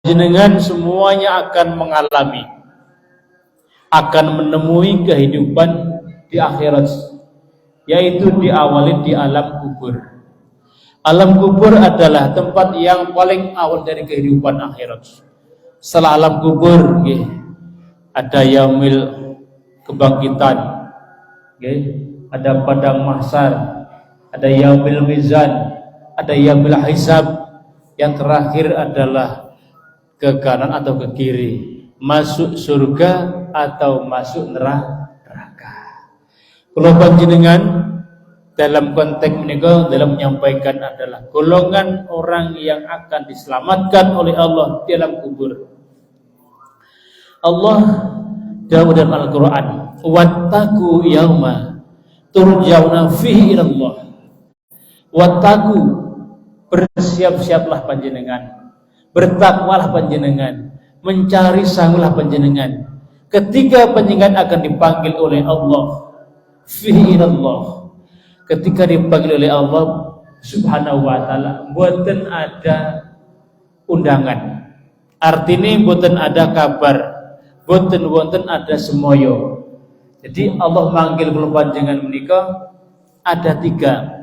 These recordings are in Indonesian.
jenengan semuanya akan mengalami, akan menemui kehidupan di akhirat, yaitu diawali di alam kubur. Alam kubur adalah tempat yang paling awal dari kehidupan akhirat. Setelah alam kubur, ada yaumil kebangkitan, ada padang mahsyar, ada yaumil mizan, ada yaumil hisab. Yang terakhir adalah ke kanan atau ke kiri, masuk surga atau masuk neraka. Kalau panjenengan dalam konteks menika dalam menyampaikan adalah golongan orang yang akan diselamatkan oleh Allah di dalam kubur. Allah dalam Al-Quran, wattaqu yauma turja'una fihi ila Allah. Wattaqu, bersiap-siaplah panjenengan, bertakwalah panjenengan, mencari sangulah panjenengan ketika panjenengan akan dipanggil oleh Allah fihi ila Allah. Ketika dipanggil oleh Allah Subhanahu wa taala, mboten ada undangan. Artinya mboten ada kabar, mboten wonten ada semoyo. Jadi Allah manggil kula panjenengan menika ada 3.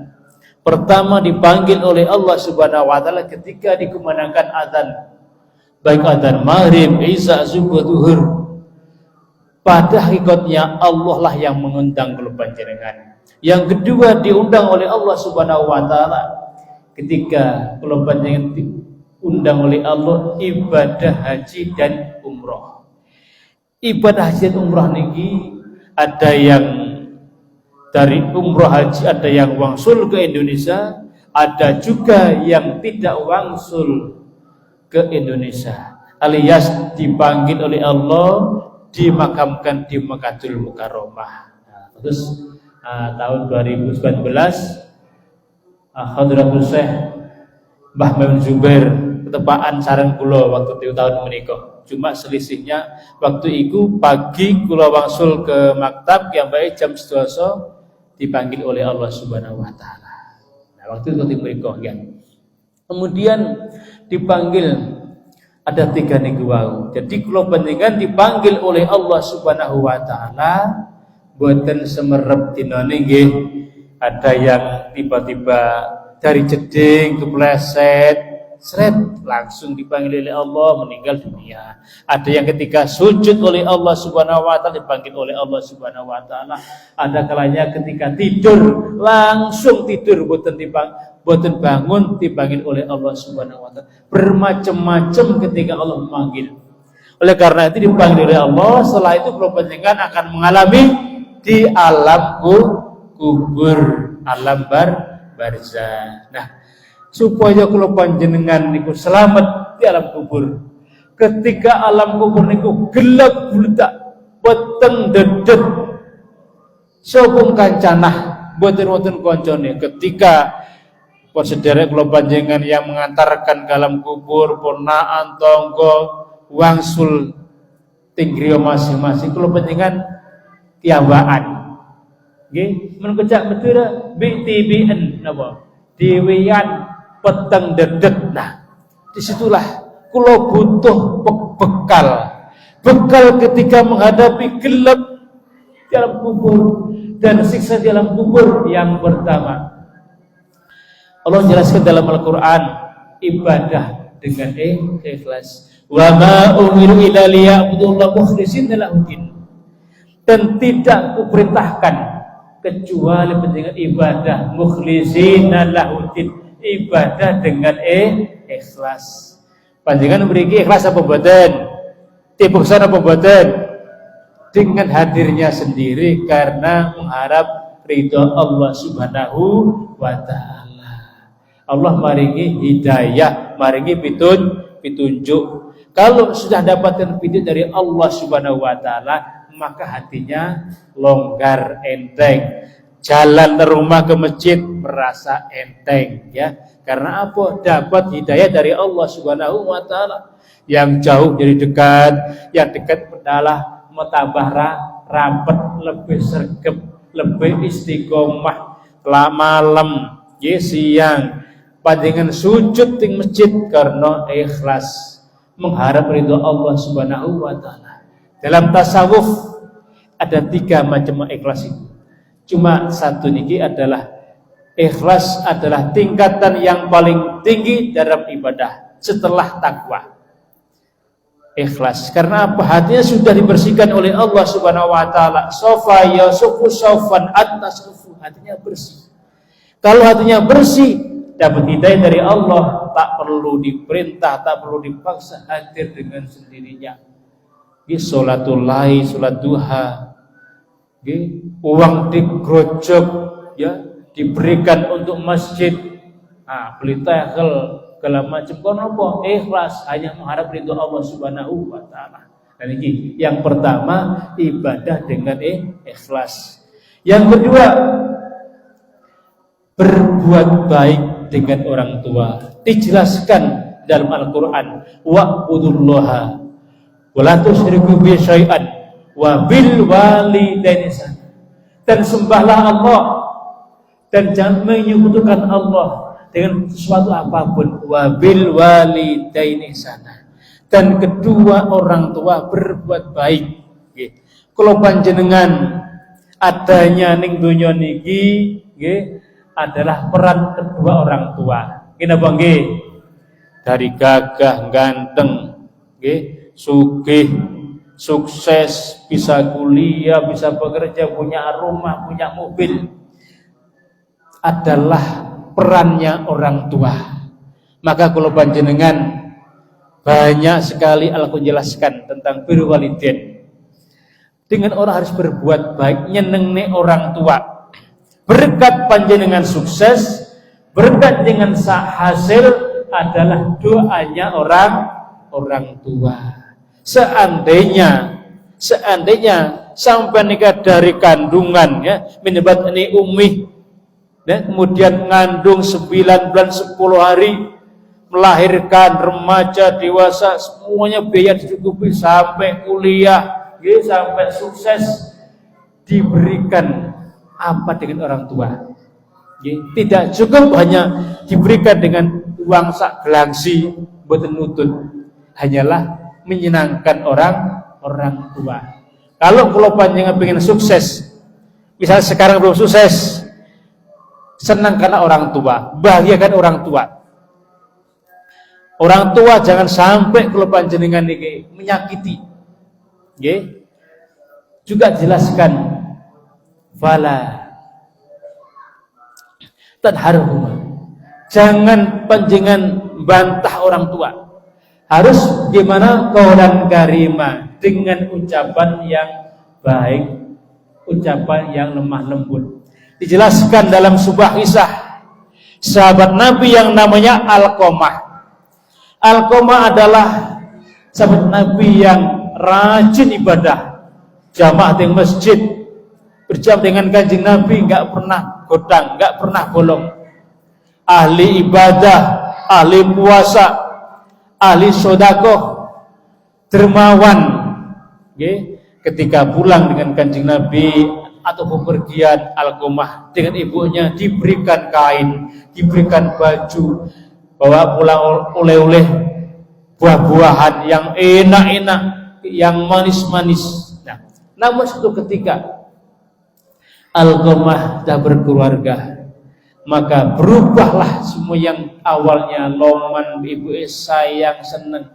Pertama dipanggil oleh Allah Subhanahu wa taala ketika dikumandangkan azan. Baik azan maghrib, isya, subuh, zuhur. Pada hakikatnya Allah lah yang mengundang kula panjenengan. Yang kedua diundang oleh Allah Subhanahu wa taala ketika kula panjenengan diundang oleh Allah ibadah haji dan umrah. Ibadah haji dan umrah niki ada yang dari umrah haji, ada yang wangsul ke Indonesia, ada juga yang tidak wangsul ke Indonesia, alias dipanggil oleh Allah, dimakamkan di Mekkatul Mukarramah. Terus tahun 2019 Hadratul Syekh Mbah Mamun Zubair ketepaan sareng kula waktu itu tahun menika. Cuma selisihnya waktu itu pagi kula wangsul ke maktab yang baik jam 12 dipanggil oleh Allah Subhanahu wa taala. Nah, waktu itu menika ya. Kemudian dipanggil ada 3 niku wau. Jadi kula panjenengan dipanggil oleh Allah Subhanahu wa taala boten semerep dinane nggih. Ada yang tiba-tiba dari jeding kepleset, seret langsung dipanggil oleh Allah meninggal dunia. Ada yang ketika sujud oleh Allah Subhanahu wa taala dipanggil oleh Allah Subhanahu wa taala. Ada kalanya ketika tidur langsung tidur boten bangun dipanggil oleh Allah Subhanahu wa taala. Bermacam-macam ketika Allah memanggil. Oleh karena itu dipanggil oleh Allah, setelah itu panjenengan akan mengalami di alam kubur, alam barzah. Nah, supaya kula panjenengan niku selamat di alam kubur. Ketika alam kubur niku gelap gulita, peteng dedet, sopung kancanah, boten wonten kancane. Ketika sedherek kula panjenengan yang mengantarkan ke alam kubur, ponaan tangga, wangsul tinggriya masing-masing kula panjenengan tiawaan. Nggih, men kecak betul BTBN napa? Dewean peteng dedet. Nah, disitulah kula butuh bekal ketika menghadapi gelap di alam kubur dan siksa di alam kubur. Yang pertama, Allah jelaskan dalam Al-Quran, ibadah dengan ikhlas. Wa ma umiru illa liya'budullaha mukhlishina lahud-din. Dan tidak kuperintahkan kecuali dengan ibadah mukhlishina lahud-din, ibadah dengan ikhlas. Panjenengan mriki ikhlas apa mboten? Tibuksan apa mboten? Dengan hadirnya sendiri karena mengharap ridha Allah Subhanahu wa taala. Allah maringi hidayah, maringi petunjuk. Kalau sudah dapatkan petunjuk dari Allah Subhanahu wa taala, maka hatinya longgar, enteng. Jalan dari rumah ke masjid merasa enteng, ya. Karena apa? Dapat hidayah dari Allah Subhanahu wa taala. Yang jauh jadi dekat, yang dekat adalah tambah rapat, lebih sergap, lebih istiqomah. Malam, siang, panjenengan sujud di masjid karena ikhlas. mengharap ridho Allah Subhanahu wa taala. Dalam tasawuf ada 3 macam ikhlas itu. Cuma satu niki adalah ikhlas adalah tingkatan yang paling tinggi dalam ibadah setelah takwa. Ikhlas karena apa? Hatinya sudah dibersihkan oleh Allah Subhanahu wa taala. Sofa yasufu sofan at-tasawuf, hatinya bersih. Kalau hatinya bersih, dapat hidayah dari Allah, tak perlu diperintah, tak perlu dipaksa, hadir dengan sendirinya. Sholatul lail, sholat duha, uang digrojok, ya, diberikan untuk masjid, beli tehel, segala macam. Kenapa? Ikhlas, hanya mengharap ridho Allah Subhanahu wa taala. Dan ini yang pertama, ibadah dengan ikhlas. Yang kedua, berbuat baik dengan orang tua. Dijelaskan dalam Al-Qur'an, wa'budullaha wa la tusyriku bihi syai'an wa bil walidaini ihsana. Dan sembahlah Allah dan jangan menyekutukan Allah dengan sesuatu apapun. Wa bil walidaini ihsana. Dan kedua orang tua berbuat baik. Nggih. Kula panjenengan adanya ning donya niki nggih adalah peran kedua orang tua. Kenapa nggih? Dari gagah, ganteng, nggih, sugih, sukses, bisa kuliah, bisa bekerja, punya rumah, punya mobil, adalah perannya orang tua. Maka kalau panjenengan banyak sekali Al-Qur'an jelaskan tentang birrul walidain. Dengan orang harus berbuat baik, nyenengne orang tua. Berkat panjenengan sukses, berkat dengan hasil adalah doanya orang tua. Seandainya sampai nikah dari kandungan, ya, minibat ini ummi, ya, kemudian ngandung 9 bulan 10 hari, melahirkan remaja, dewasa, semuanya biaya dicukupi sampai kuliah, ya, sampai sukses, diberikan apa dengan orang tua? Tidak cukup hanya diberikan dengan uang sak gelangsi boten nutut, hanyalah menyenangkan orang tua. Kalau panjenengan pengen sukses, misal sekarang belum sukses, senangkanlah orang tua, bahagiakan orang tua. Orang tua jangan sampai kalau panjenengan ini menyakiti. Juga jelaskan fala tadharhuma. Jangan panjenengan bantah orang tua. Harus gimana? Qaulan karima, dengan ucapan yang baik, ucapan yang lemah lembut. Dijelaskan dalam sebuah kisah sahabat Nabi yang namanya Alqamah. Alqamah adalah sahabat Nabi yang rajin ibadah, jamaah di masjid, berjamaah dengan Kanjeng Nabi, enggak pernah godang, enggak pernah bolong. Ahli ibadah, ahli puasa, ahli sedekah, dermawan. Ketika pulang dengan Kanjeng Nabi atau bepergian, Alqamah dengan ibunya diberikan kain, diberikan baju, bawa pulang oleh-oleh buah-buahan yang enak-enak, yang manis-manis. Namun suatu ketika Alqamah dah berkeluarga, maka berubahlah semua yang awalnya loman, ibu sayang, senang.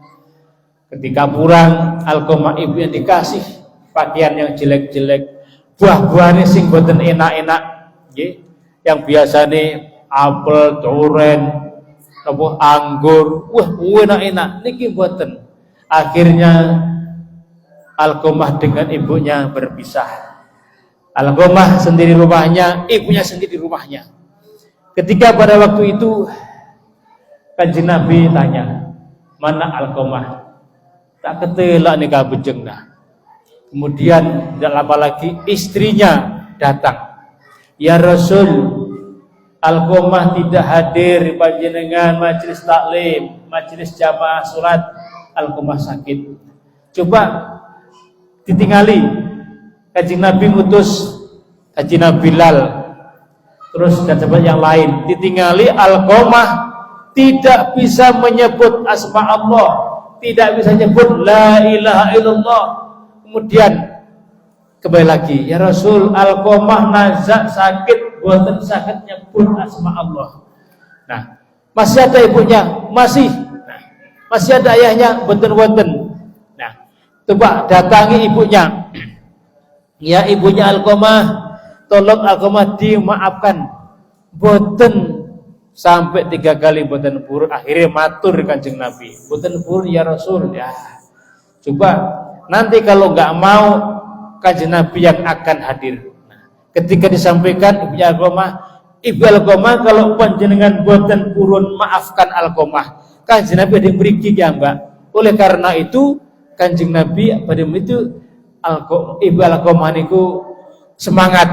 Ketika pulang, Alqamah ibu yang dikasih pakaian yang jelek-jelek, buah-buahnya sing boten enak-enak, yang biasanya apel, duren, anggur, wah enak-enak, niki boten. Akhirnya Alqamah dengan ibunya berpisah. Alqamah sendiri rumahnya, ibunya sendiri rumahnya. Ketika pada waktu itu Kanjeng Nabi tanya, mana Alqamah? Tak ketelak nikah bejeng dah. Kemudian tidak lama lagi istrinya datang. Ya Rasul, Alqamah tidak hadir panjenengan majelis taklim, majelis jamaah salat. Alqamah sakit. Coba ditinggali. Kanjeng Nabi ngutus Haji Bilal, terus dan sahabat yang lain, ditinggali. Alqamah tidak bisa menyebut asma Allah, tidak bisa nyebut la ilaha illallah. Kemudian kembali lagi, ya Rasul, Alqamah nazak sakit, boten saged nyebut asma Allah. Nah, masih ada ibunya, masih. Nah, masih ada ayahnya, boten. Nah, coba datangi ibunya. Ya ibunya Alqamah, tolong Alqamah dimaafkan. Boten sampai 3 kali boten purun, akhirnya matur Kanjeng Nabi. Boten purun ya Rasul. Ya. Coba nanti kalau nggak mau, Kanjeng Nabi yang akan hadir. Nah, ketika disampaikan ibunya Alqamah, Ibu Alqamah kalau panjenengan boten purun maafkan Alqamah. Kanjeng Nabi ada mriki ya Mbak. Oleh karena itu Kanjeng Nabi pada itu Ibu Alqamah niku semangat.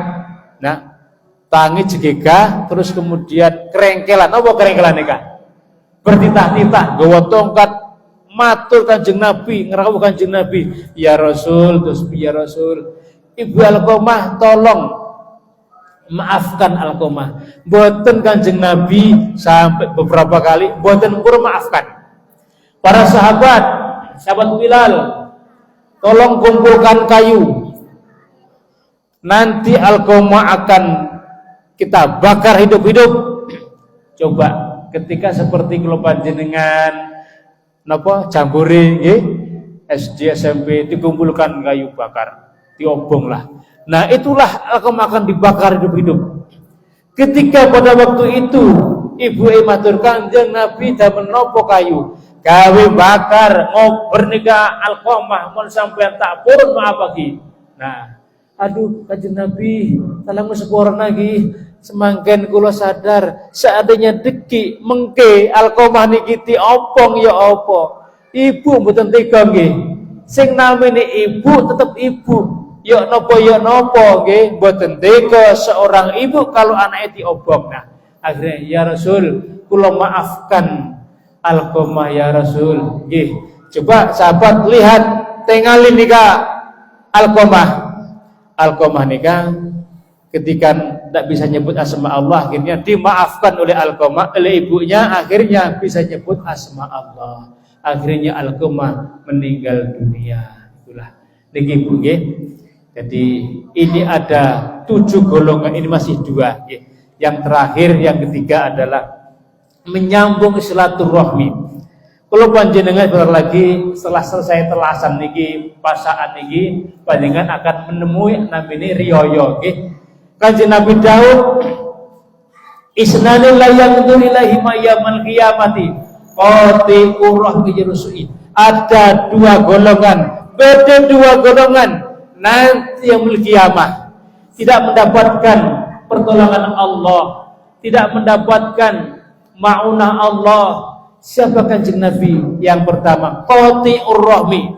Nah, tangi jegega terus kemudian kerengkelan. Apa kerengkelan nika? Bertitah-titah nggawa tongkat matur Kanjeng Nabi, ngerawuh Kanjeng Nabi, ya Rasul, terus ya Rasul, Ibu Alqamah tolong maafkan Alqamah. Boten Kanjeng Nabi sampai beberapa kali boten purun maafkan. Para sahabat Bilal, tolong kumpulkan kayu. Nanti Alqamah akan kita bakar hidup-hidup. Coba ketika seperti kalau panjenengan napa jambore nggih SD SMP dikumpulkan kayu bakar, diobong lah. Nah, itulah akan dibakar hidup-hidup. Ketika pada waktu itu Ibu matur Kanjeng Nabi damel napa kayu, gawe bakar ngober nika Alqamah mun sampean tak purun maaf lagi. Nah, aduh Kanjeng Nabi, tolong sepurun lagi. Semangken kula sadar seadanya deki mengke Alqamah niki diopong ya apa. Ibu mboten tega nggih. Sing namine ibu tetep ibu. Ya napa nggih, mboten tega seorang ibu kalau anaknya diobong. Nah, akhirnya ya Rasul, kula maafkan Alqamah ya Rasul. Nggih. Coba sahabat lihat tengalin nika Alqamah nika ketika tidak bisa nyebut asma Allah, akhirnya dimaafkan oleh Alqamah, oleh ibunya, akhirnya bisa nyebut asma Allah. Akhirnya Alqamah meninggal dunia. Itulah niki Bu nggih. Jadi ini ada 7 golongan, ini masih 2 nggih. Yang terakhir, yang ketiga adalah menyambung silaturahmi. Kalau panjenengan bentar lagi setelah selesai telasan niki pasaan niki, panjenengan akan menemui namanya riyoyo nggih. Kanjeng Nabi Daud, isnanil layang durilahi mayamal qiyamati qati urah bijurusui. Ada 2 golongan, beda 2 golongan nanti yang kiamah tidak mendapatkan pertolongan Allah, tidak mendapatkan ma'unah Allah. Siapa Kanjeng Nabi? Yang pertama qati urrahmi.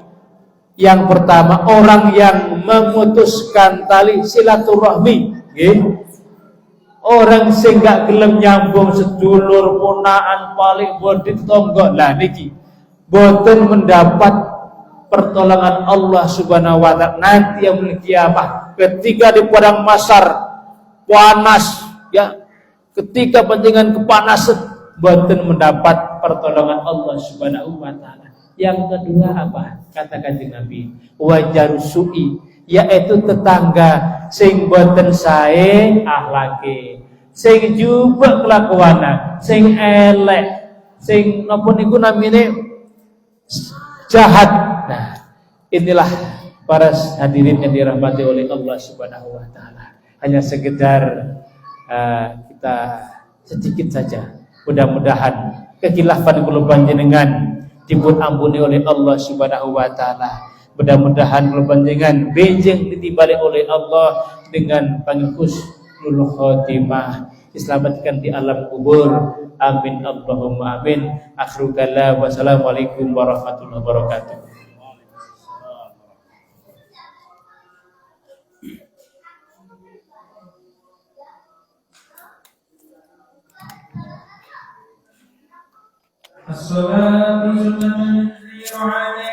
Yang pertama orang yang memutuskan tali silaturahmi. Orang sing gak gelem nyambung sedulur ponaan paling bodit tonggo, lah niki boten mendapat pertolongan Allah Subhanahu wa taala nanti yang kiamah ketika di padang mahsyar panas ya, ketika panjenengan kepanasan boten mendapat pertolongan Allah Subhanahu wa taala. Yang kedua apa? Kata Kanjeng Nabi, wajarusui, yaitu tetangga sing boten sae ahlake, sing jubek kelakuana, sing elek, sing napa niku namine jahat. Nah, inilah para hadirin yang dirahmati oleh Allah Subhanahu wa taala. Hanya sekedar kita sedikit saja. Mudah-mudahan kekhilafan kula panjenengan dipun ampuni oleh Allah Subhanahu wa taala. Mudah-mudahan kula panjenengan benjing ditibali oleh Allah dengan husnul khotimah, diselamatkan di alam kubur. Amin Allahumma amin. Akhiru kalam, wassalamualaikum warahmatullahi wabarakatuh. As-salatu ala